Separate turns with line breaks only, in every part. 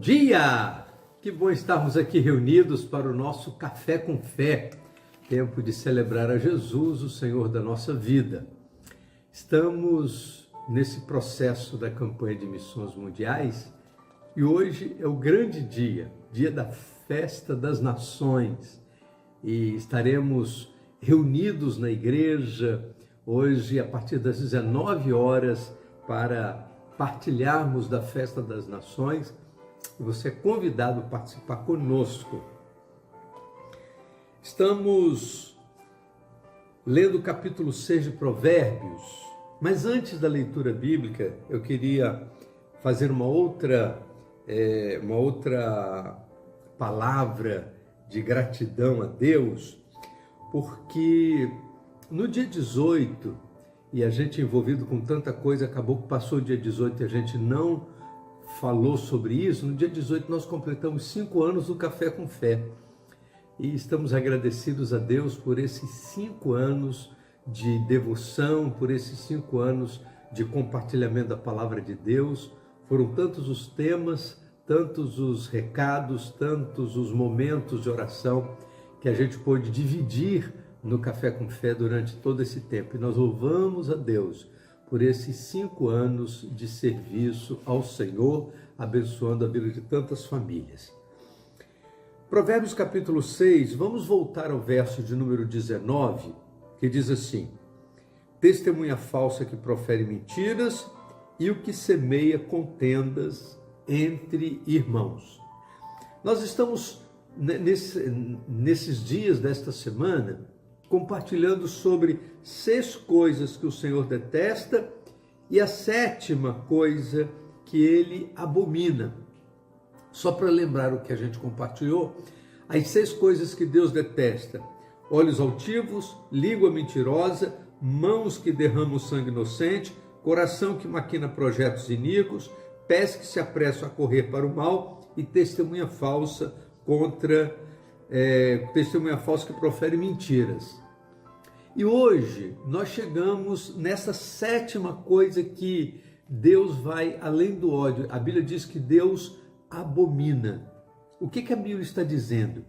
dia! Que bom estarmos aqui reunidos para o nosso Café com Fé, tempo de celebrar a Jesus, o Senhor da nossa vida. Estamos nesse processo da campanha de missões mundiais e hoje é o grande dia, dia da festa das nações, e estaremos reunidos na igreja hoje a partir das 19 horas para partilharmos da festa das nações. Você é convidado a participar conosco. Estamos lendo o capítulo 6 de Provérbios, mas antes da leitura bíblica, eu queria fazer uma outra palavra de gratidão a Deus, porque no dia 18, e a gente envolvido com tanta coisa, acabou que passou o dia 18 e a gente não falou sobre isso. No dia 18 nós completamos 5 anos do Café com Fé e estamos agradecidos a Deus por esses 5 anos de devoção, por esses 5 anos de compartilhamento da palavra de Deus. Foram tantos os temas, tantos os recados, tantos os momentos de oração que a gente pôde dividir no Café com Fé durante todo esse tempo. E nós louvamos a Deus por esses 5 anos de serviço ao Senhor, abençoando a vida de tantas famílias. Provérbios capítulo 6, vamos voltar ao verso de número 19, que diz assim: testemunha falsa que profere mentiras e o que semeia contendas entre irmãos. Nós estamos nesses dias desta semana compartilhando sobre 6 coisas que o Senhor detesta e a 7ª coisa que ele abomina. Só para lembrar o que a gente compartilhou, as 6 coisas que Deus detesta: olhos altivos, língua mentirosa, mãos que derramam sangue inocente, coração que maquina projetos iníquos, pés que se apressam a correr para o mal e testemunha falsa que profere mentiras. E hoje nós chegamos nessa 7ª coisa que Deus vai além do ódio. A Bíblia diz que Deus abomina. O que a Bíblia está dizendo?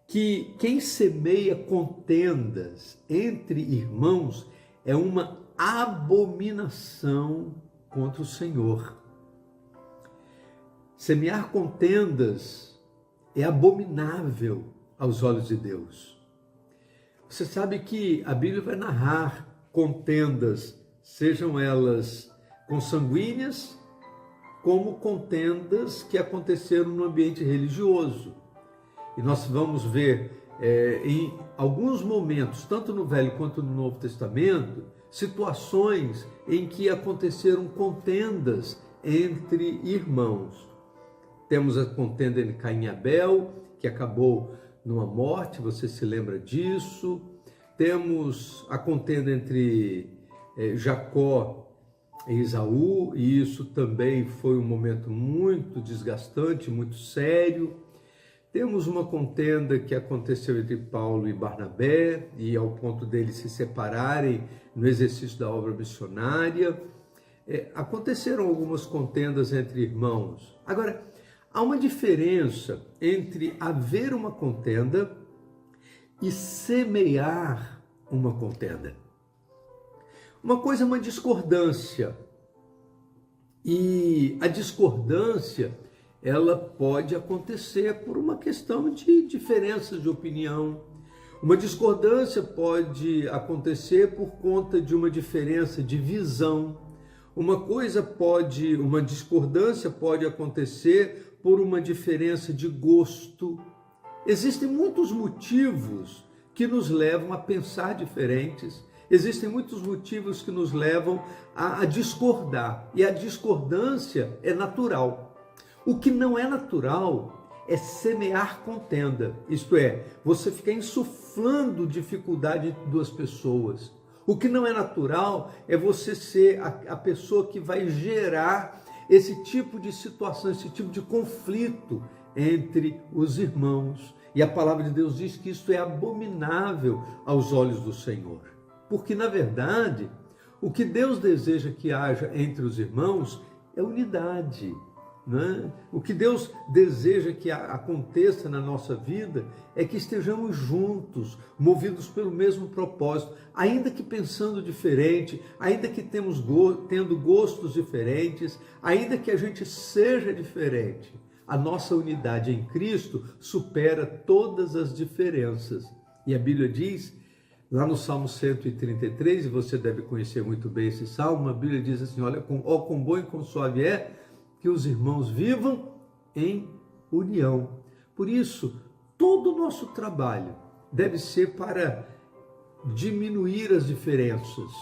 Que quem semeia contendas entre irmãos é uma abominação contra o Senhor. Semear contendas é abominável aos olhos de Deus. Você sabe que a Bíblia vai narrar contendas, sejam elas consanguíneas, como contendas que aconteceram no ambiente religioso. E nós vamos ver em alguns momentos, tanto no Velho quanto no Novo Testamento, situações em que aconteceram contendas entre irmãos. Temos a contenda entre Caim e Abel, que acabou numa morte, você se lembra disso. Temos a contenda entre Jacó e Esaú, e isso também foi um momento muito desgastante, muito sério. Temos uma contenda que aconteceu entre Paulo e Barnabé, e ao ponto deles se separarem no exercício da obra missionária. Aconteceram algumas contendas entre irmãos. Agora, há uma diferença entre haver uma contenda e semear uma contenda. Uma coisa é uma discordância, e a discordância ela pode acontecer por uma questão de diferenças de opinião. Uma discordância pode acontecer por conta de uma diferença de visão. Uma discordância pode acontecer por uma diferença de gosto. Existem muitos motivos que nos levam a pensar diferentes. Existem muitos motivos que nos levam a discordar. E a discordância é natural. O que não é natural é semear contenda. Isto é, você ficar insuflando dificuldade de 2 pessoas. O que não é natural é você ser a pessoa que vai gerar esse tipo de situação, esse tipo de conflito entre os irmãos. E a palavra de Deus diz que isso é abominável aos olhos do Senhor. Porque, na verdade, o que Deus deseja que haja entre os irmãos é unidade, né? O que Deus deseja que aconteça na nossa vida é que estejamos juntos, movidos pelo mesmo propósito, ainda que pensando diferente, ainda que tendo gostos diferentes, ainda que a gente seja diferente. A nossa unidade em Cristo supera todas as diferenças. E a Bíblia diz, lá no Salmo 133, e você deve conhecer muito bem esse salmo, a Bíblia diz assim, olha, quão bom e quão suave é que os irmãos vivam em união. Por isso, todo o nosso trabalho deve ser para diminuir as diferenças,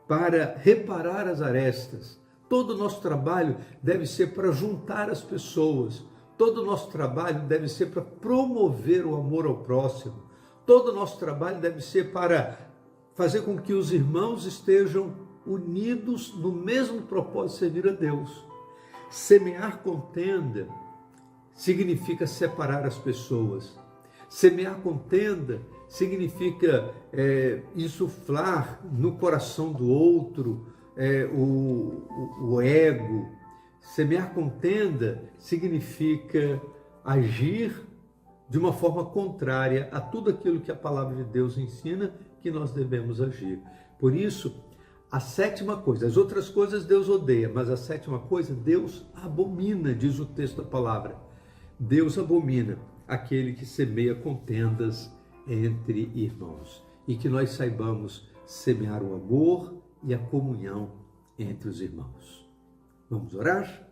para reparar as arestas. Todo o nosso trabalho deve ser para juntar as pessoas. Todo o nosso trabalho deve ser para promover o amor ao próximo. Todo o nosso trabalho deve ser para fazer com que os irmãos estejam unidos no mesmo propósito de servir a Deus. Semear contenda significa separar as pessoas. Semear contenda significa insuflar no coração do outro o ego. Semear contenda significa agir de uma forma contrária a tudo aquilo que a palavra de Deus ensina que nós devemos agir. Por isso, a sétima coisa, as outras coisas Deus odeia, mas a sétima coisa Deus abomina, diz o texto da palavra. Deus abomina aquele que semeia contendas entre irmãos. E que nós saibamos semear o amor e a comunhão entre os irmãos. Vamos orar?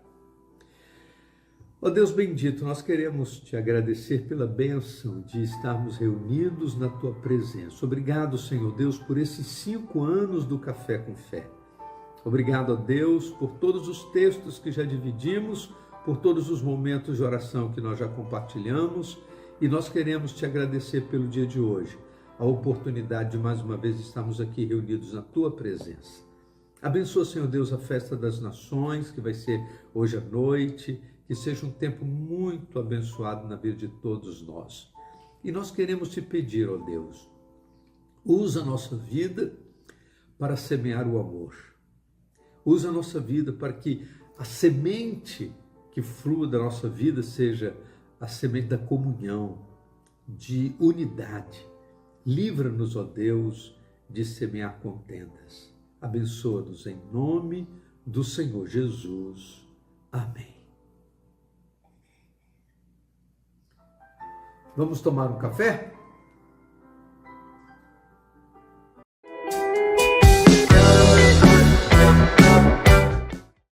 Ó Deus bendito, nós queremos te agradecer pela bênção de estarmos reunidos na tua presença. Obrigado, Senhor Deus, por esses 5 anos do Café com Fé. Obrigado, ó Deus, por todos os textos que já dividimos, por todos os momentos de oração que nós já compartilhamos, e nós queremos te agradecer pelo dia de hoje, a oportunidade de mais uma vez estarmos aqui reunidos na tua presença. Abençoa, Senhor Deus, a festa das nações, que vai ser hoje à noite, que seja um tempo muito abençoado na vida de todos nós. E nós queremos te pedir, ó Deus, usa a nossa vida para semear o amor. Usa a nossa vida para que a semente que flua da nossa vida seja a semente da comunhão, de unidade. Livra-nos, ó Deus, de semear contendas. Abençoa-nos em nome do Senhor Jesus. Amém. Vamos tomar um café?